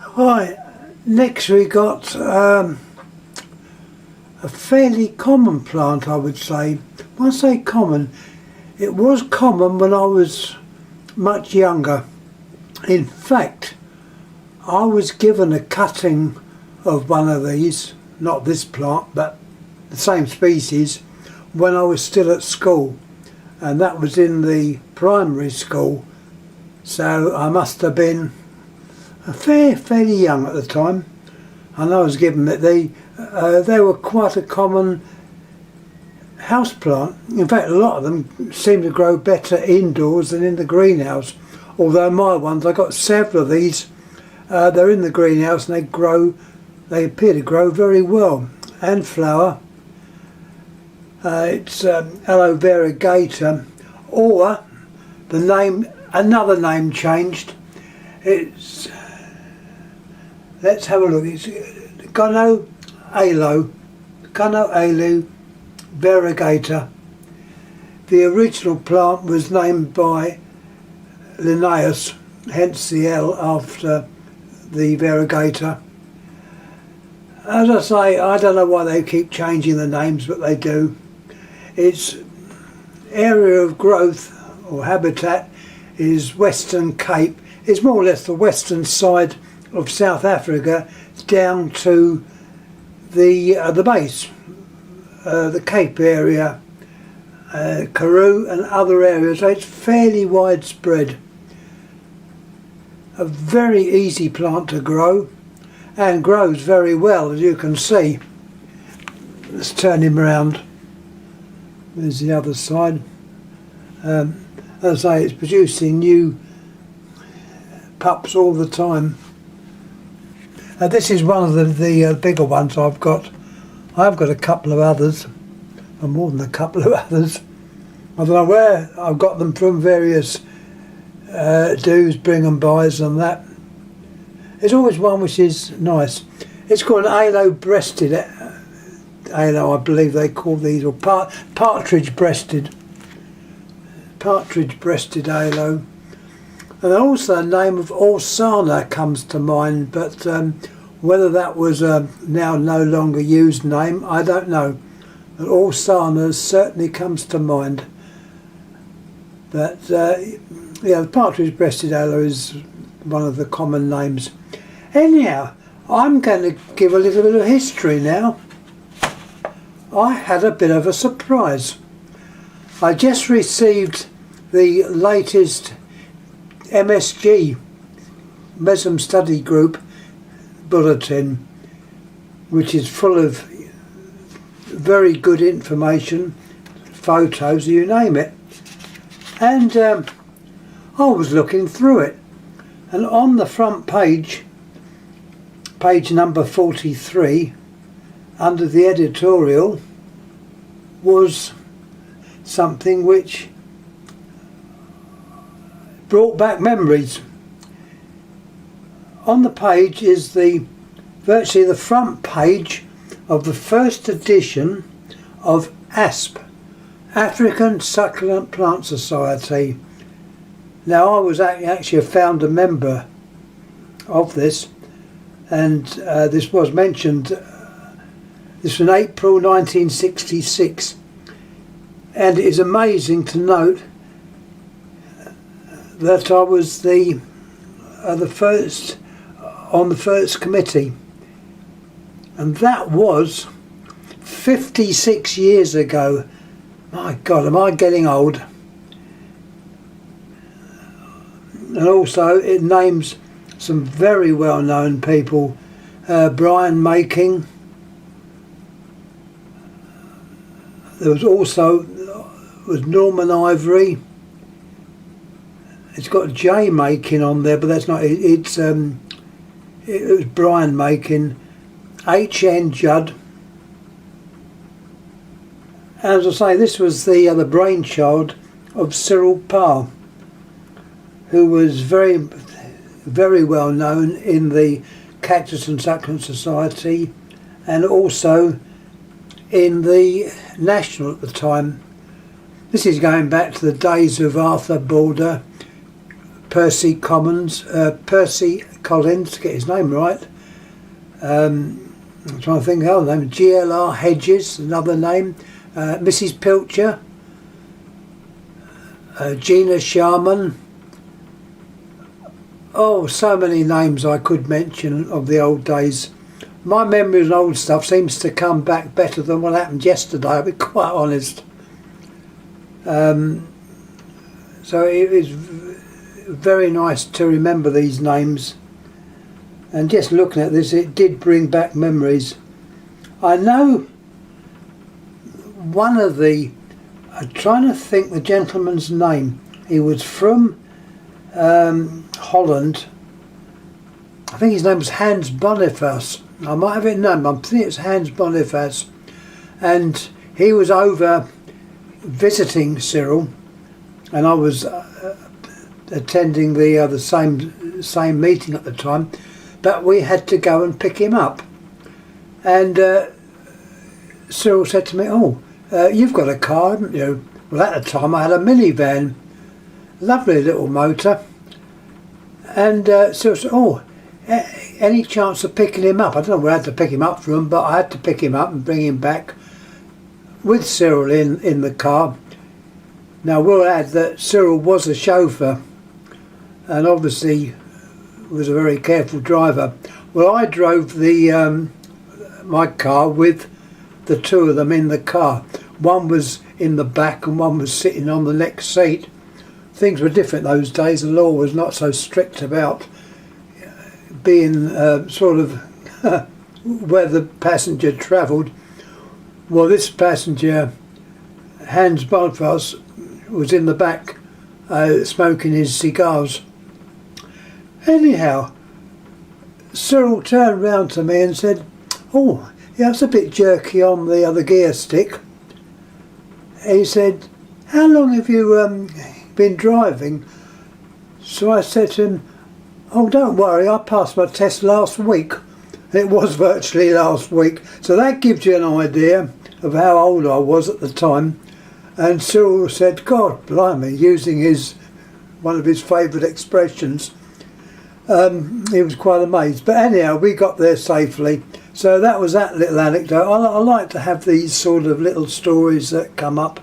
Right, next we got a fairly common plant, I would say. When I say common, it was common when I was much younger. In fact, I was given a cutting of one of these, not this plant, but the same species, when I was still at school, and that was in the primary school, so I must have been fairly young at the time, and I was given that they were quite a common house plant. In fact, a lot of them seem to grow better indoors than in the greenhouse, although my ones, I got several of these, they're in the greenhouse and they appear to grow very well and flower. It's Aloe variegata, or the name, another name changed. It's, let's have a look, it's Gonialoe variegata. The original plant was named by Linnaeus, hence the L after the variegata. As I say, I don't know why they keep changing the names, but they do. Its area of growth or habitat is Western Cape. It's more or less the western side of South Africa down to the base, the Cape area, Karoo and other areas. So it's fairly widespread. A very easy plant to grow, and grows very well, as you can see. Let's turn him around. There's the other side. As I say, it's producing new pups all the time. This is one of the bigger ones I've got. I've got a couple of others, and more than a couple of others. I don't know where I've got them from, various do's, bring and buys and that. There's always one which is nice. It's called an aloe-breasted, aloe I believe they call these, or partridge-breasted aloe. And also the name of Orsana comes to mind, but whether that was a now no longer used name, I don't know. But Orsana certainly comes to mind. But yeah, the partridge-breasted aloe is one of the common names. Anyhow, I'm going to give a little bit of history now. I had a bit of a surprise. I just received the latest MSG Mesem Study Group Bulletin, which is full of very good information, photos, you name it. And I was looking through it, and on the front page, page number 43, under the editorial, was something which brought back memories. On the page is virtually the front page of the first edition of ASP, African Succulent Plant Society. Now, I was actually a founder member of this, and this was mentioned, this was in April 1966, and it is amazing to note that I was the first on the first committee, and that was 56 years ago. My God, am I getting old? And also it names some very well-known people. Brian Making. There was also Norman Ivory. It's got J Making on there, but that's not it. It was Brian Making, H.N. Judd. As I say, this was the brainchild of Cyril Parr, who was very, very well known in the Cactus and Succulent Society, and also in the National at the time. This is going back to the days of Arthur Border, Percy Collins, to get his name right. I'm trying to think of other name. GLR Hedges, another name. Mrs. Pilcher, Gina Sharman. Oh, so many names I could mention of the old days. My memory of old stuff seems to come back better than what happened yesterday, I'll be quite honest. So it is very nice to remember these names. And just looking at this, it did bring back memories. I know one of the, I'm trying to think the gentleman's name. He was from Holland. I think his name was Hans Boniface. I might have it known, I think it's Hans Boniface. And he was over visiting Cyril, and I was attending the same meeting at the time, but we had to go and pick him up. And Cyril said to me, "Oh, you've got a car, haven't you?" Well, at the time I had a minivan, lovely little motor. And Cyril said, "Oh, any chance of picking him up?" I don't know where I had to pick him up from, but I had to pick him up and bring him back with Cyril in the car. Now we'll add that Cyril was a chauffeur and obviously was a very careful driver. Well, I drove the my car with the two of them in the car. One was in the back and one was sitting on the next seat. Things were different those days. The law was not so strict about being sort of where the passenger travelled. Well, this passenger, Hans Boniface, was in the back smoking his cigars. Anyhow, Cyril turned round to me and said, "Oh, yeah, it's a bit jerky on the other gear stick." He said, "How long have you been driving?" So I said to him, "Oh, don't worry, I passed my test last week." It was virtually last week. So that gives you an idea of how old I was at the time. And Cyril said, "God blimey," using one of his favourite expressions. He was quite amazed. But anyhow, we got there safely. So that was that little anecdote. I like to have these sort of little stories that come up.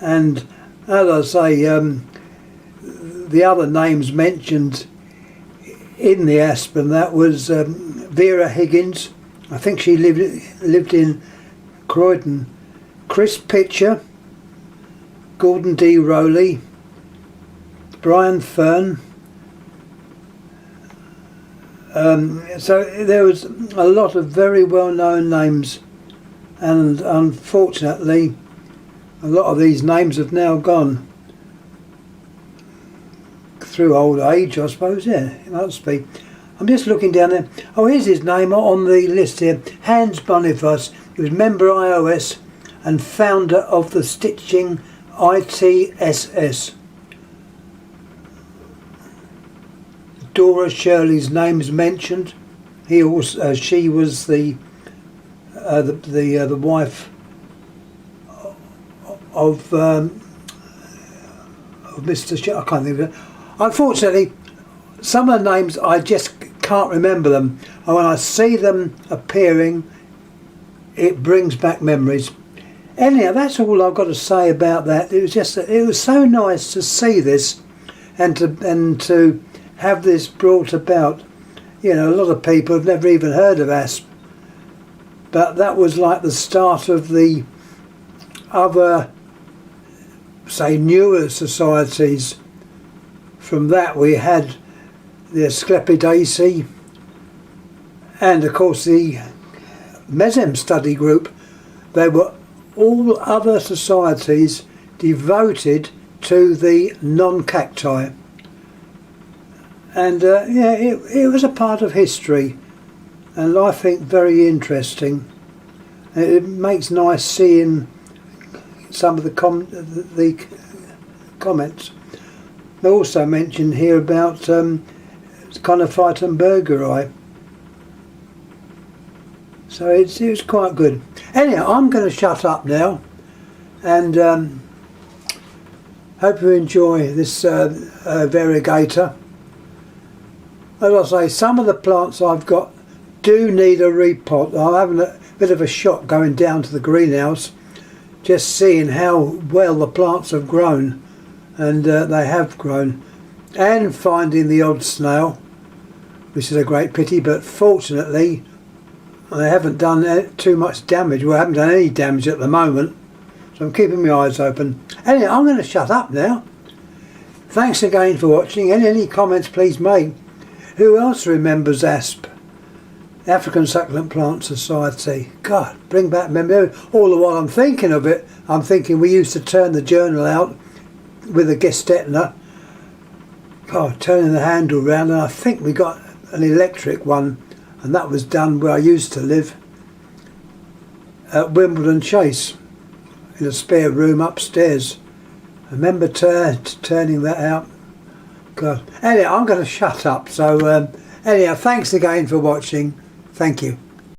And as I say, the other names mentioned in the Aspen, that was Vera Higgins. I think she lived in Croydon. Chris Pitcher, Gordon D. Rowley, Brian Fern. So there was a lot of very well-known names, and unfortunately a lot of these names have now gone through old age, I suppose. Yeah, it must be. I'm just looking down there. Oh, here's his name on the list here. Hans Boniface. He was member iOS and founder of the Stitching ITSS. Dora Shirley's name is mentioned. She was the wife of Mr. I can't think of it. Unfortunately, some of the names I just can't remember them, and when I see them appearing, it brings back memories. Anyhow, that's all I've got to say about that. It was just it was so nice to see this, and to have this brought about. You know, a lot of people have never even heard of ASP, but that was like the start of the other, say, newer societies. From that we had the Asclepiadaceae and of course the Mesem study group. They were all other societies devoted to the non-cacti. And yeah, it was a part of history, and I think very interesting. It makes nice seeing some of the comments. They also mentioned here about Conophyton burgeri. So it was quite good. Anyhow, I'm going to shut up now, and Hope you enjoy this variegata. As I say, some of the plants I've got do need a repot. I'm having a bit of a shock going down to the greenhouse, just seeing how well the plants have grown, and they have grown, and finding the odd snail, which is a great pity, but fortunately I haven't done too much damage. Well, I haven't done any damage at the moment, so I'm keeping my eyes open. Anyway, I'm going to shut up now. Thanks again for watching, and any comments please make. Who else remembers ASP? African Succulent Plant Society. God, bring back memory. All the while I'm thinking of it, I'm thinking we used to turn the journal out with a gestetner. God, turning the handle round, and I think we got an electric one, and that was done where I used to live at Wimbledon Chase in a spare room upstairs. I remember turning that out. God. Anyway, I'm going to shut up. So anyhow, thanks again for watching. Thank you.